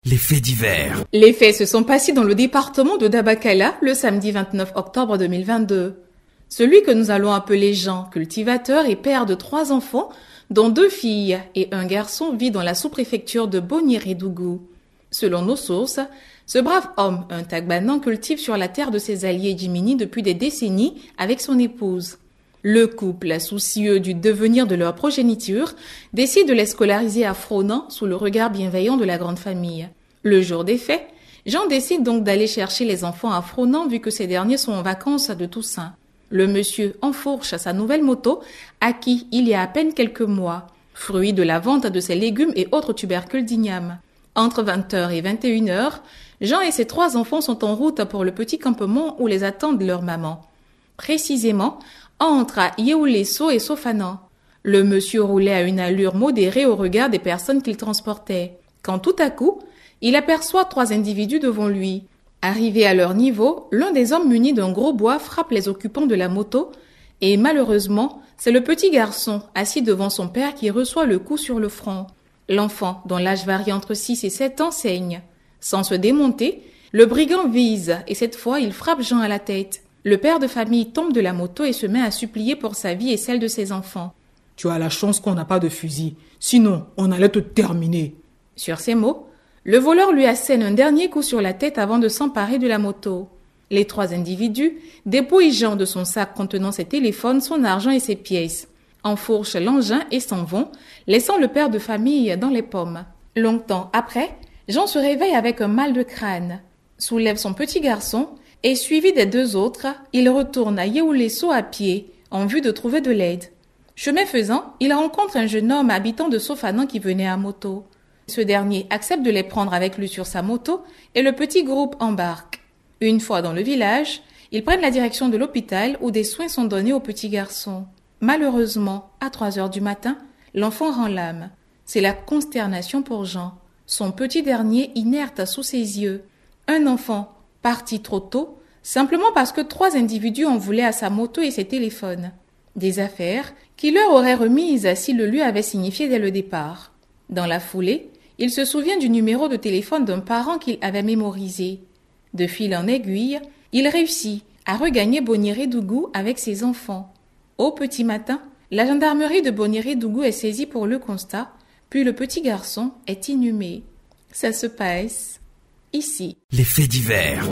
Les faits divers. Les faits se sont passés dans le département de Dabakala le samedi 29 octobre 2022. Celui que nous allons appeler Jean, cultivateur et père de 3 enfants, dont 2 filles et un garçon, vit dans la sous-préfecture de Bonirédougou. Selon nos sources, ce brave homme, un Tagbanan, cultive sur la terre de ses alliés Jimini depuis des décennies avec son épouse. Le couple, soucieux du devenir de leur progéniture, décide de les scolariser à Fronan sous le regard bienveillant de la grande famille. Le jour des faits, Jean décide donc d'aller chercher les enfants à Fronan vu que ces derniers sont en vacances de Toussaint. Le monsieur enfourche sa nouvelle moto, acquis il y a à peine quelques mois, fruit de la vente de ses légumes et autres tubercules d'igname. Entre 20h et 21h, Jean et ses 3 enfants sont en route pour le petit campement où les attendent leurs mamans. Précisément, entre à Yeoulesso et Sofanan. Le monsieur roulait à une allure modérée au regard des personnes qu'il transportait, quand tout à coup, il aperçoit 3 individus devant lui. Arrivé à leur niveau, l'un des hommes munis d'un gros bois frappe les occupants de la moto et malheureusement, c'est le petit garçon assis devant son père qui reçoit le coup sur le front. L'enfant, dont l'âge varie entre 6 et 7 ans, saigne. Sans se démonter, le brigand vise et cette fois il frappe Jean à la tête. Le père de famille tombe de la moto et se met à supplier pour sa vie et celle de ses enfants. « Tu as la chance qu'on n'a pas de fusil, sinon on allait te terminer. » Sur ces mots, le voleur lui assène un dernier coup sur la tête avant de s'emparer de la moto. Les 3 individus dépouillent Jean de son sac contenant ses téléphones, son argent et ses pièces, enfourchent l'engin et s'en vont, laissant le père de famille dans les pommes. Longtemps après, Jean se réveille avec un mal de crâne, soulève son petit garçon et suivi des 2 autres, il retourne à Yeoulesso à pied, en vue de trouver de l'aide. Chemin faisant, il rencontre un jeune homme habitant de Sofanan qui venait à moto. Ce dernier accepte de les prendre avec lui sur sa moto et le petit groupe embarque. Une fois dans le village, ils prennent la direction de l'hôpital où des soins sont donnés au petit garçon. Malheureusement, à 3h du matin, l'enfant rend l'âme. C'est la consternation pour Jean. Son petit dernier inerte sous ses yeux. Un enfant parti trop tôt, simplement parce que 3 individus en voulaient à sa moto et ses téléphones. Des affaires qui leur auraient remises s'il le lui avait signifié dès le départ. Dans la foulée, il se souvient du numéro de téléphone d'un parent qu'il avait mémorisé. De fil en aiguille, il réussit à regagner Bonirédougou avec ses enfants. Au petit matin, la gendarmerie de Bonirédougou est saisie pour le constat, puis le petit garçon est inhumé. Ça se passe ici. Les faits divers.